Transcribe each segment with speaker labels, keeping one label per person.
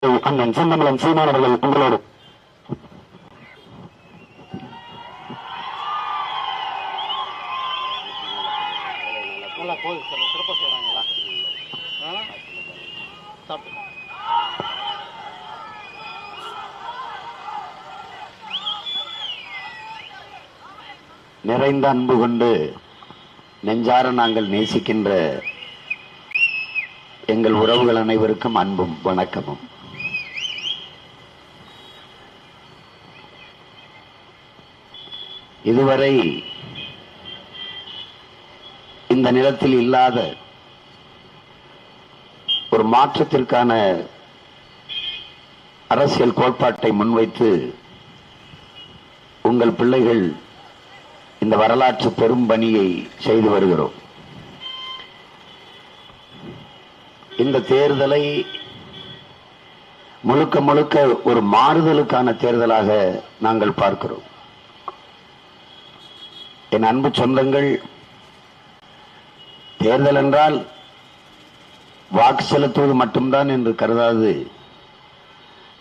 Speaker 1: அண்ணன் செந்தமலம் சீமானவர்கள் உங்களோடு. நிறைந்த அன்பு கொண்டு நெஞ்சார நாங்கள் நேசிக்கின்ற எங்கள் உறவுகள் அனைவருக்கும் அன்பும் வணக்கமும். இதுவரை இந்த நிலத்தில் இல்லாத ஒரு மாற்றத்திற்கான அரசியல் கோட்பாட்டை முன்வைத்து உங்கள் பிள்ளைகள் இந்த வரலாற்று பெரும் பணியை செய்து வருகிறோம். இந்த தேர்தலை முழுக்க முழுக்க ஒரு மாறுதலுக்கான தேர்தலாக நாங்கள் பார்க்கிறோம். என் அன்பு சொந்தங்கள், தேர்தல் என்றால் வாக்கு செலுத்துவது மட்டும்தான் என்று கருதாது,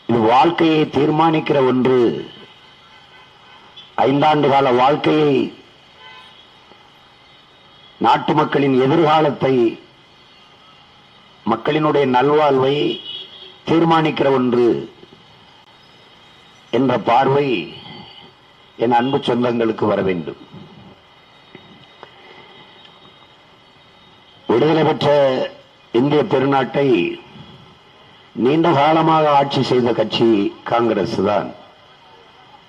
Speaker 1: இது வாழ்க்கையை தீர்மானிக்கிற ஒன்று. 5 ஆண்டு கால வாழ்க்கையை, நாட்டு மக்களின் எதிர்காலத்தை, மக்களினுடைய நல்வாழ்வை தீர்மானிக்கிற ஒன்று என்ற பார்வை என் அன்பு சொந்தங்களுக்கு வர வேண்டும். விடுதலை பெற்ற இந்திய பெருநாட்டை நீண்ட காலமாக ஆட்சி செய்த கட்சி காங்கிரஸ் தான்.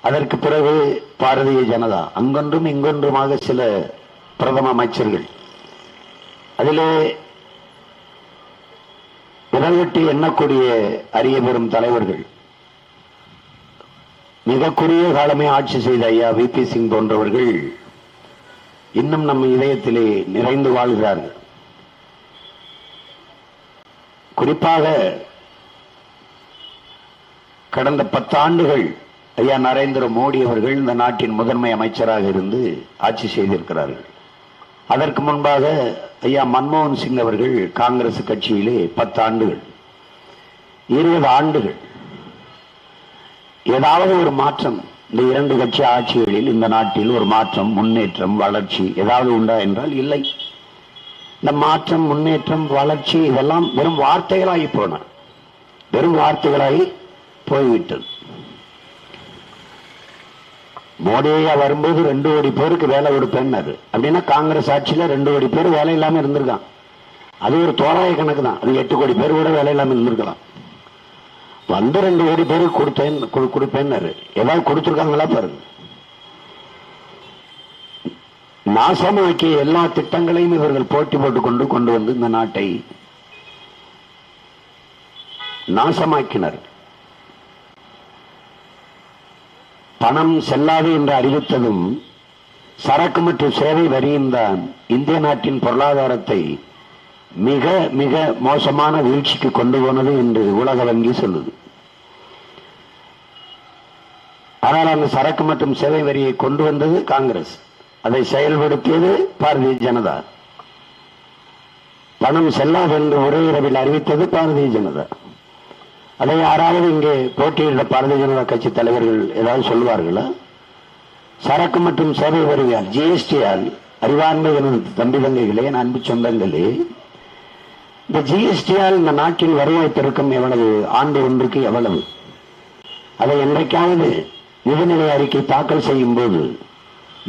Speaker 1: அதற்கு பிறகு பாரதிய ஜனதா, அங்கொன்றும் இங்கொன்றுமாக சில பிரதம அமைச்சர்கள், அதிலே விரல்வெட்டி எண்ணக்கூடிய அரிய பெரும் தலைவர்கள், மிக குறுகிய காலமே ஆட்சி செய்த ஐயா விபி சிங் போன்றவர்கள் இன்னும் நம்ம இதயத்திலே நிறைந்து வாழ்கிறார்கள். குறிப்பாக கடந்த 10 ஆண்டுகள் ஐயா நரேந்திர மோடி அவர்கள் இந்த நாட்டின் முதன்மை அமைச்சராக இருந்து ஆட்சி செய்திருக்கிறார்கள். அதற்கு முன்பாக ஐயா மன்மோகன் சிங் அவர்கள் காங்கிரஸ் கட்சியிலே 10 ஆண்டுகள், 20 ஆண்டுகள். ஏதாவது ஒரு மாற்றம் இந்த 2 கட்சி ஆட்சிகளில் இந்த நாட்டில் ஒரு மாற்றம், முன்னேற்றம், வளர்ச்சி ஏதாவது உண்டா என்றால் இல்லை. இந்த மாற்றம், முன்னேற்றம், வளர்ச்சி இதெல்லாம் வெறும் வார்த்தைகளாகி போன, வெறும் வார்த்தைகளாகி போய்விட்டது. மோடியா வரும்போது 2 கோடி பேருக்கு வேலை கொடுப்பேன்னாரு. அப்படின்னா காங்கிரஸ் ஆட்சியில 2 கோடி பேர் வேலை இல்லாம இருந்திருக்கான். அது ஒரு தோராய கணக்கு தான். அது 8 கோடி பேர் கூட வேலை இல்லாம இருந்திருக்கலாம். வந்து 2 கோடி பேருக்கு கொடுப்பேன்னாரு. ஏதாவது கொடுத்துருக்காங்களா பாருங்க. நாசமாக்கிய எல்லா திட்டங்களையும் இவர்கள் போட்டி போட்டுக்கொண்டு கொண்டு வந்து இந்த நாட்டை நாசமாக்கினர். பணம் செல்லாது என்று அறிவித்ததும் சரக்கு மற்றும் சேவை வரியும் தான் இந்திய நாட்டின் பொருளாதாரத்தை மிக மிக மோசமான வீழ்ச்சிக்கு கொண்டு போனது என்று உலக வங்கி சொல்லுது. ஆனால் அந்த சரக்கு மற்றும் சேவை வரியை கொண்டு வந்தது காங்கிரஸ், அதை செயல்படுத்தியது பாரதிய ஜனதா. பணம் செல்லாது என்று ஒரே இரவில் அறிவித்தது பாரதிய ஜனதா. அதை யாராவது இங்கே போட்டியிட்ட பாரதிய ஜனதா கட்சி தலைவர்கள் ஏதாவது சொல்லுவார்களா? சரக்கு மற்றும் சேவை வரியால், ஜிஎஸ்டியால், அறிவார்ந்த தம்பி தங்கைகளே, அன்பு சொந்தங்களே, இந்த ஜிஎஸ்டியால் இந்த நாட்டின் வருவாய் பெருக்கம் எவ்வளவு, ஆண்டு ஒன்றுக்கு எவ்வளவு? அதை என்றைக்காவது நிதிநிலை அறிக்கை தாக்கல் செய்யும் போது,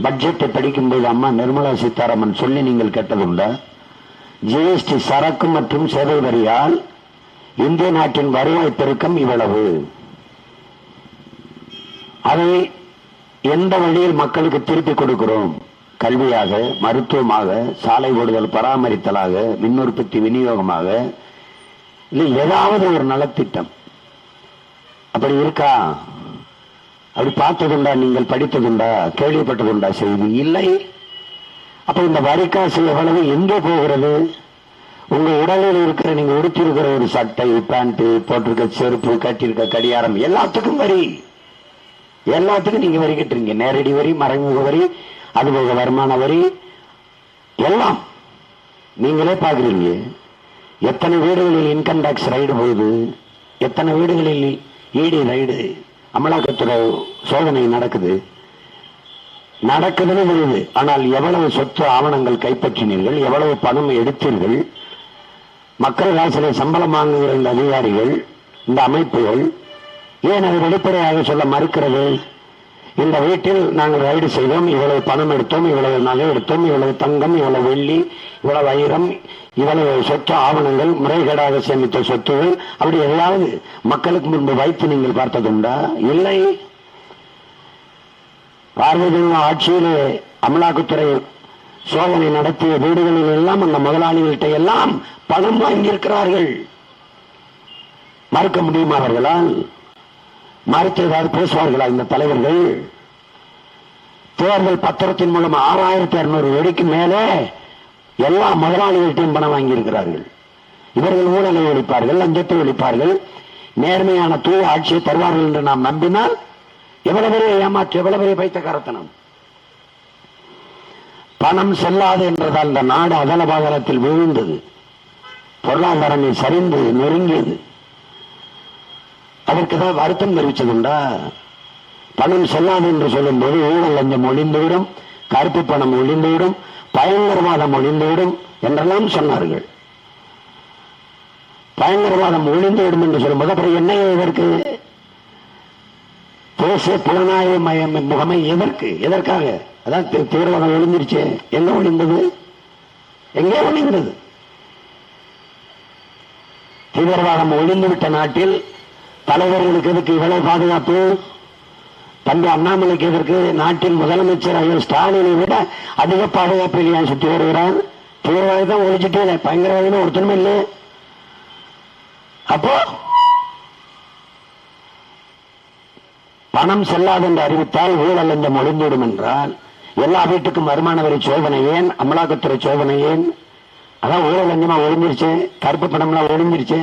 Speaker 1: பட்ஜெட்டை படிக்கும்போது அம்மா நிர்மலா சீதாராமன் சொல்லி நீங்கள் கேட்டதுண்டா? ஜிஎஸ்டி, சரக்கு மற்றும் சேவை வரியால் இந்திய நாட்டின் வருவாய் பெருக்கம் இவ்வளவு. அதை எந்த வழியில் மக்களுக்கு திருப்பி கொடுக்கிறோம்? கல்வியாக, மருத்துவமாக, சாலை ஓடுதல் பராமரித்தலாக, மின் உற்பத்தி விநியோகமாக, இல்லை ஏதாவது ஒரு நலத்திட்டம் அப்படி இருக்கா? அப்படி பார்த்ததுண்டா? நீங்கள் படித்ததுண்டா? கேள்விப்பட்டதுண்டா? செய்தி இல்லை. அப்ப இந்த வரிக்காசு எவ்வளவு எங்கே போகிறது? உங்க உடலில் இருக்கிற, நீங்க உடுத்திருக்கிற ஒரு சட்டை, பேண்ட், போட்டிருக்க செருப்பு, கட்டியிருக்க கடியாரம், எல்லாத்துக்கும் வரி. எல்லாத்துக்கும் நீங்க வரி கட்டுறீங்க. நேரடி வரி, மறைமுக வரி, அதுபோக வருமான வரி, எல்லாம் நீங்களே பாக்குறீங்க. எத்தனை வீடுகளில் இன்கம் டாக்ஸ் ரைடு போகுது? எத்தனை வீடுகளில் ஈடி ரைடு அமலாக்கத்துறை சோதனை நடக்குதுன்னு தெரியுது. ஆனால் எவ்வளவு சொத்து ஆவணங்கள் கைப்பற்றினீர்கள், எவ்வளவு பணம் எடுத்தீர்கள், மக்கள் காசிலே சம்பளம் வாங்குகிற இந்த அதிகாரிகள், இந்த அமைப்புகள் ஏன் அது வெளிப்படையாக சொல்ல மறுக்கிறது? இந்த வீட்டில் நாங்கள் ரைடு செய்தோம், இவ்வளவு பணம் எடுத்தோம், இவ்வளவு நகை எடுத்தோம், இவ்வளவு தங்கம், இவ்வளவு வெள்ளி, இவ்வளவு வைரம், இவ்வளவு சொத்து ஆவணங்கள், முறைகேடாக சேமித்த சொத்துகள், அப்படி எதாவது மக்களுக்கு முன்பு வைத்து நீங்கள் பார்த்ததுண்டா? இல்லை. பாரதிய ஆட்சியிலே அமலாக்கத்துறை சோதனை நடத்திய வீடுகளில் எல்லாம் அந்த முதலாளிகள்கிட்ட எல்லாம் பணம் வாங்கியிருக்கிறார்கள். மறுக்க முடியுமா அவர்களால்? மறுத்து ஏதாவது பேசுவார்களா இந்த தலைவர்கள்? தேர்தல் பத்திரத்தின் மூலம் 6600 கோடிக்கு மேலே எல்லா முதலாளிகள்கிட்டையும் பணம் வாங்கியிருக்கிறார்கள். இவர்கள் ஊழலை ஒழிப்பார்கள், லஞ்சத்தை ஒழிப்பார்கள், நேர்மையான தூய ஆட்சியை தருவார்கள் என்று நாம் நம்பினால் எவ்வளவு பெரிய ஏமாற்று, எவ்வளவு பெரிய பைத்தியக்காரத்தனம். பணம் செல்லாது என்றதால் இந்த நாடு அதல பாதாளத்தில் விழுந்தது, பொருளாதாரமே சரிந்து நெருங்கியது. அதற்கு தான் வருத்தம் தெரிவிச்சதுண்டா? பணம் செல்லாது என்று சொல்லும் போது ஊழல் லஞ்சம் ஒழிந்துவிடும், கருப்பு பணம் ஒழிந்துவிடும், பயங்கரவாதம் ஒழிந்துவிடும் என்றெல்லாம் சொன்னார்கள். பயங்கரவாதம் ஒழிந்துவிடும் என்று சொல்லும்போது அப்புறம் என்ன எதற்கு? தேசிய புலனாய்வு முகமை எதற்கு? எதற்காக? அதான் தீவிரவாதம் ஒழிஞ்சிருச்சு. எங்க ஒழிந்தது? எங்கே ஒழிந்தது? தீவிரவாதம் ஒழிந்துவிட்ட நாட்டில் தலைவர்களுக்கு எதற்கு இவ்வளவு பாதுகாப்பு? தந்தை அண்ணாமலைக்கு எதற்கு? நாட்டின் முதலமைச்சர் ஐயா ஸ்டாலினை விட அதிக பாதுகாப்பு இல்லையா சுற்றி வருகிறார்? தீவிரவாதம் ஒழிச்சுட்டே இல்லை, பயங்கரவாதம் ஒருத்தனுமே இல்லை. அப்போ பணம் செல்லாது என்று அறிவித்தால் ஊழல் லஞ்சம் ஒழிந்துவிடும் என்றால் எல்லா வீட்டுக்கும் வருமான வரி சோதனை ஏன்? அமலாக்கத்துறை சோதனை ஏன்? அதான் ஊழல் லஞ்சமா ஒழிஞ்சிருச்சு, கருப்பு பணம்லாம் ஒழிஞ்சிருச்சு.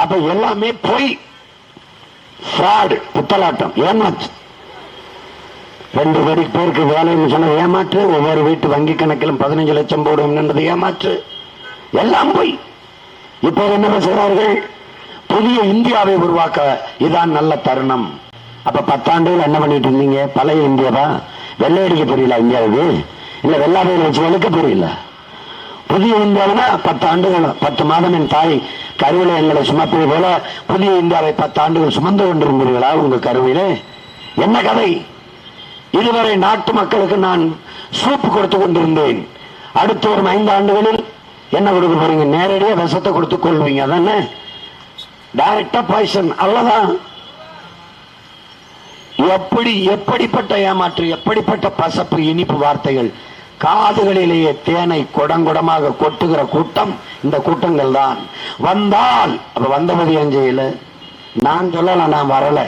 Speaker 1: அப்ப எல்லாமே போய் ஃப்ராடு, புத்தலாட்டம், ஏமாற்று. 2 கோடி பேருக்கு வேலைன்னு சொன்ன ஏமாற்று, ஒவ்வொரு வீட்டு வங்கி கணக்கிலும் 15 லட்சம் போடும் என்றது ஏமாற்று, எல்லாம் போய். இப்போது என்ன பேசுகிறார்கள்? புதிய இந்தியாவை உருவாக்க இதான் நல்ல தருணம். அப்ப 10 ஆண்டுகள் என்ன பண்ணிட்டு இருந்தீங்க? பழைய இந்தியாவா? வெள்ளை அடிக்க புரியல இந்தியாவுக்கு? இல்ல வெள்ளாடையை வச்சு வெளுக்க புரியல? புதிய இந்தியாவுனா 10 ஆண்டுகள், 10 மாதம் என் தாய் கருவில எங்களை சுமப்பது போல புதிய இந்தியாவை 10 ஆண்டுகள் சுமந்து கொண்டிருந்தீர்களா உங்க கருவிலே? என்ன கதை? இதுவரை நாட்டு மக்களுக்கு நான் சூப்பு கொடுத்து கொண்டிருந்தேன். அடுத்து வரும் 5 ஆண்டுகளில் என்ன கொடுக்க போறீங்க? நேரடியா விஷத்தை கொடுத்து கொள்வீங்க, அதானே? டைரக்டா பாய்சன், அவ்வளவுதான். எப்படிப்பட்ட ஏமாற்று, எப்படிப்பட்ட பசப்பு இனிப்பு வார்த்தைகள்! காதுகளிலேயே தேனை குடங்குடமாக கொட்டுகிற கூட்டம் இந்த கூட்டங்கள் தான். வந்தால் அப்ப வந்தபடி அஞ்சையில நான் சொல்லல, நான் வரல,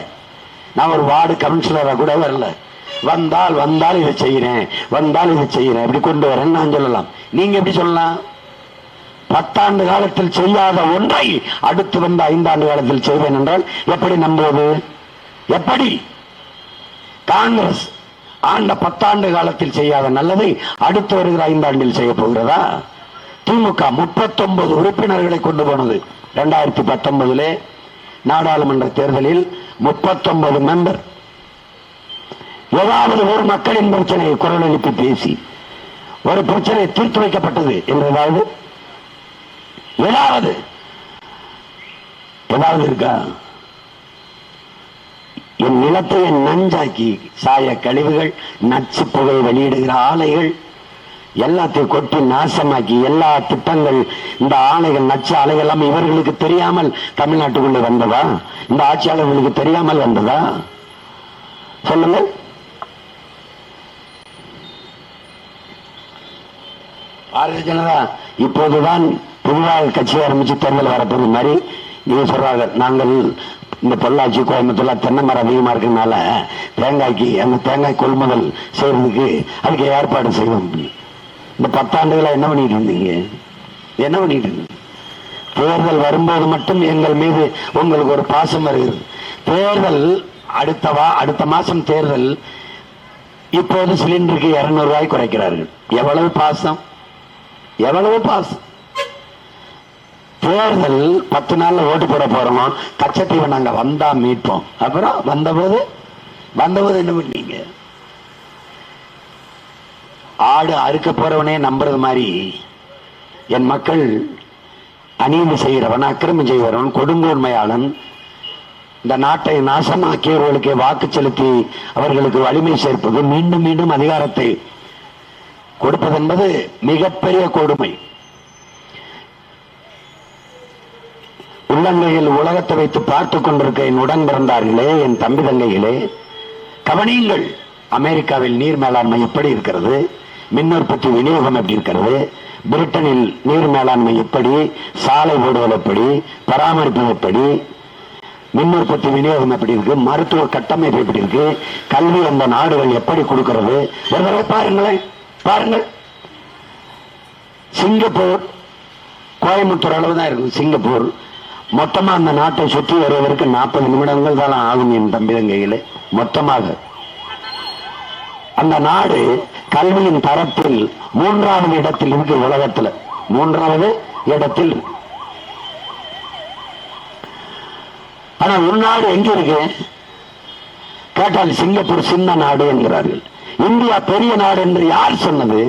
Speaker 1: நான் ஒரு வார்டு கவுன்சிலரா கூட வரல. வந்தால் இதை செய்யறேன், வந்தால் இதை செய்யறேன், இப்படி கொண்டு வரேன்னு நான் சொல்லலாம். நீங்க எப்படி சொல்லலாம்? 10 ஆண்டு காலத்தில் செய்யாத ஒன்றை அடுத்து வந்த 5 ஆண்டு காலத்தில் செய்வேன் என்றால் எப்படி நம்புவது? எப்படி? காங்கிரஸ் ஆண்ட 10 ஆண்டு காலத்தில் செய்யாத நல்லதை அடுத்து வருகிற 5 ஆண்டில் செய்ய போகிறதா? திமுக 39 உறுப்பினர்களை கொண்டு போனது 2019 நாடாளுமன்ற தேர்தலில் 39 மெம்பர். ஏதாவது ஒரு மக்களின் பிரச்சனையை குரல் எழுப்பி பேசி ஒரு பிரச்சனை தீர்த்து வைக்கப்பட்டது என்றதாவது ஏதாவது இருக்கா? என் நிலத்தை நஞ்சாக்கி சாய கழிவுகள், நச்சு புகை வெளியிடுகிற ஆலைகள் எல்லாத்தையும் கொட்டி நாசமாக்கி எல்லா திட்டங்கள், இந்த ஆலைகள், நச்சு ஆலைகள் எல்லாம் இவர்களுக்கு தெரியாமல் தமிழ்நாட்டுக்குள்ளே வந்ததா? இந்த ஆட்சியாளர்களுக்கு தெரியாமல் வந்ததா? சொல்லுங்க. பாரதிய ஜனதா இப்போதுதான் புதிதாக கட்சி ஆரம்பிச்சு தேர்தல் வரப்போது மாதிரி நீங்க சொல்றாங்க, நாங்கள் இந்த பொள்ளாச்சி கோயம்புத்தூர்ல தென்னை மரம் அதிகமா இருக்கனால தேங்காய்க்கு அந்த தேங்காய் கொள்முதல் செய்யறதுக்கு அதுக்கு ஏற்பாடு செய்வோம். இந்த 10 ஆண்டுகளா என்ன பண்ணிட்டு இருந்தீங்க? என்ன பண்ணிட்டு இருந்தீங்க? தேர்தல் வரும்போது மட்டும் எங்கள் மீது உங்களுக்கு ஒரு பாசம் வருகிறது. தேர்தல் அடுத்த மாசம் தேர்தல். இப்போது சிலிண்டருக்கு 200 ரூபாய் குறைக்கிறார்கள். எவ்வளவு பாசம், எவ்வளவு பாசம்! தேர்தல் 10 நாள்ல ஓட்டு போட போறோம். கச்சத்தீவை நாங்க வந்தா மீட்போம். அப்புறம் வந்தபோது என்ன பண்ணீங்க? ஆடு அறுக்க போறவனே நம்புறது மாதிரி என் மக்கள் அநீதி செய்கிறவன், அக்கிரமம் செய்கிறவன், கொடுங்கோன்மையாளன், இந்த நாட்டை நாசமாக்கியவர்களுக்கு வாக்கு செலுத்தி அவர்களுக்கு வலிமை சேர்ப்பது, மீண்டும் மீண்டும் அதிகாரத்தை கொடுப்பது என்பது மிகப்பெரிய கொடுமை. உள்ளங்கையில் உலகத்தை வைத்து பார்த்து கொண்டிருக்க என் உடன் பிறந்தார்களே, என் தம்பி தங்கைகளே, கவனியுங்கள். அமெரிக்காவில் நீர் மேலாண்மை எப்படி இருக்கிறது, மின் உற்பத்தி விநியோகம் எப்படி இருக்கிறது, பிரிட்டனில் நீர் மேலாண்மை எப்படி, சாலை போடுவது எப்படி, பராமரிப்பது எப்படி, மின் உற்பத்தி விநியோகம் எப்படி இருக்கு, மருத்துவ கட்டமைப்பு எப்படி இருக்கு, கல்வி அந்த நாடுகள் எப்படி கொடுக்கிறது, ஒரு தடவை பாருங்களேன். பாருங்கள், சிங்கப்பூர் கோயம்புத்தூர் அளவு தான் இருக்கு. சிங்கப்பூர் மொத்தமா அந்த நாட்டை சுற்றி வருவதற்கு 40 நிமிடங்கள் தான் ஆகும் என் தம்பி தங்கைகளே. மொத்தமாக அந்த நாடு கல்வியின் தரத்தில் 3வது இடத்தில் இருக்கு. உலகத்தில் 3வது இடத்தில். ஆனா ஒரு நாடு எங்க இருக்கு கேட்டால் சிங்கப்பூர் சின்ன நாடு என்கிறார்கள். இந்தியா பெரிய நாடு என்று யார் சொன்னது?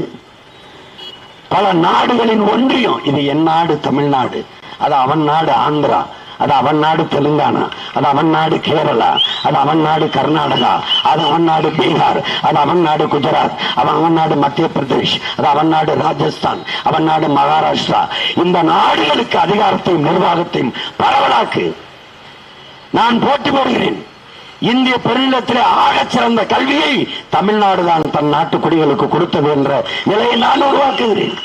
Speaker 1: பல நாடுகளின் ஒன்றியம். இது என் நாடு தமிழ்நாடு, அது அவன் நாடு ஆந்திரா, அது அவன் நாடு தெலுங்கானா, அது அவன் நாடு கேரளா, அது அவன் நாடு கர்நாடகா, அது அவன் நாடு பீகார், அது அவன் நாடு குஜராத், அவன் நாடு மத்திய பிரதேஷ், அது அவன் நாடு ராஜஸ்தான், அவன் நாடு மகாராஷ்டிரா. இந்த நாடுகளுக்கு அதிகாரத்தையும் நிர்வாகத்தையும் பரவலாக்கு. நான் போட்டி போடுகிறேன். இந்திய பெருநிலத்திலே ஆகச் சிறந்த கல்வியை தமிழ்நாடு தான் தன் நாட்டு குடிகளுக்கு கொடுத்தது என்ற நிலையை நான் உருவாக்குகிறேன்.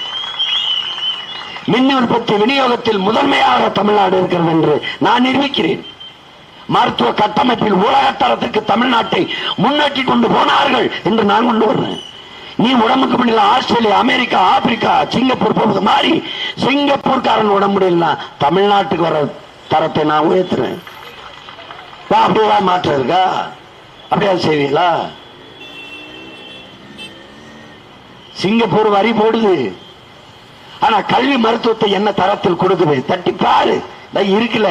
Speaker 1: மின் உற்பத்தி விநியோகத்தில் முதன்மையாக தமிழ்நாடு இருக்கிறது என்று நான் நிரூபிக்கிறேன். மருத்துவ கட்டமைப்பில் உலகத்தரத்துக்கு தமிழ்நாட்டை முன்னேற்றி கொண்டு போனார்கள் என்று நான் கொண்டு வர்றேன். நீ உடம்புக்கு முடியல ஆஸ்திரேலியா, அமெரிக்கா, ஆப்பிரிக்கா, சிங்கப்பூர் போவது மாதிரி சிங்கப்பூர்காரன் உடம்பு முடியல தமிழ்நாட்டுக்கு வர தரத்தை நான் உயர்த்துறேன். அப்படியே மாற்றம் இருக்கா? அப்படியா செய்வீங்களா? சிங்கப்பூர் வரி போடுது, ஆனா கல்வி மருத்துவத்தை என்ன தரத்தில் கொடுக்குது தட்டி பாரு. இருக்குல்ல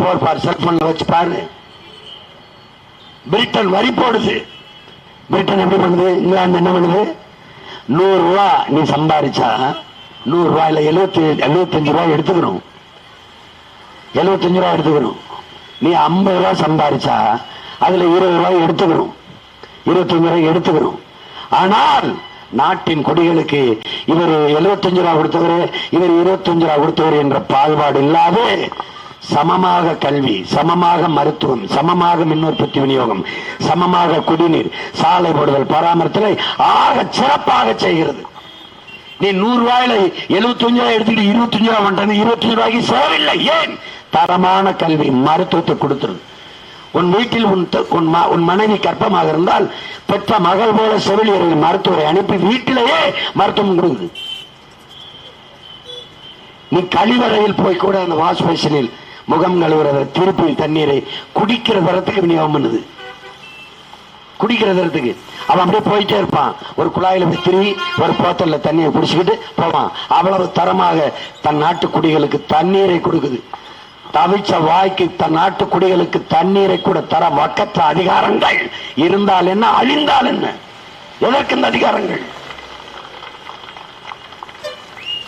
Speaker 1: போர் பாரு, செல்போன்ல வச்சு பாரு. பிரிட்டன் வரி போடுது. பிரிட்டன் எப்படி பண்ணுது? இங்கிலாந்து என்ன பண்ணுது? 100 ரூபாய் நீ சம்பாதிச்சா 100 ரூபாயில 75 ரூபாய் எடுத்துக்கணும். 75 ரூபாய் எடுத்துக்கணும். நீ 50 ரூபாய் சம்பாதிச்சா அதுல 20 ரூபாய் எடுத்துக்கணும், 25 ரூபாய் எடுத்துக்கணும். ஆனால் நாட்டின் கொடிகளுக்கு இவர் 75 ரூபாய் கொடுத்தவர், இவர் 25 ரூபாய் கொடுத்தவர் என்ற பாகுபாடு இல்லாது சமமாக கல்வி, சமமாக மருத்துவம், சமமாக மின் உற்பத்தி விநியோகம், சமமாக குடிநீர், சாலை போடுதல், பராமரித்தலை ஆக சிறப்பாக செய்கிறது. நீ 100 ரூபாயில 75 ரூபாய் எடுத்துக்கிட்டு 25 ரூபாய் பண்றது, 25 ரூபாய்க்கு செலவில்லை. ஏன்? தரமான கல்வி மருத்துவத்தை கொடுத்துருது. உன் வீட்டில் உன் மனைவி கர்ப்பமாக இருந்தால் பெற்ற மகள் போல செவிலியர்கள் மருத்துவரை அனுப்பி வீட்டிலேயே மருத்துவம் கொடுக்குது. நீ கழிவறையில் போய் கூட அந்த வாஷ் பேஷனில் முகம் கழுவுறத திருப்பி தண்ணீரை குடிக்கிற தரத்துக்கு விநியோகம் பண்ணுது. குடிக்கிற தரத்துக்கு அவன் அப்படியே போயிட்டே இருப்பான். ஒரு குழாயில வித்திரி ஒரு போத்தல்ல தண்ணியை குடிச்சுக்கிட்டு போவான். அவ்வளவு தரமாக தன் நாட்டு குடிகளுக்கு தண்ணீரை கொடுக்குது. தவிச்ச வாய்க்கு தன் நாட்டு குடிகளுக்கு தண்ணீரை கூட தர வக்கற்ற அதிகாரங்கள் இருந்தால் என்ன, அழிந்தால் என்ன? எதற்கு இந்த அதிகாரங்கள்?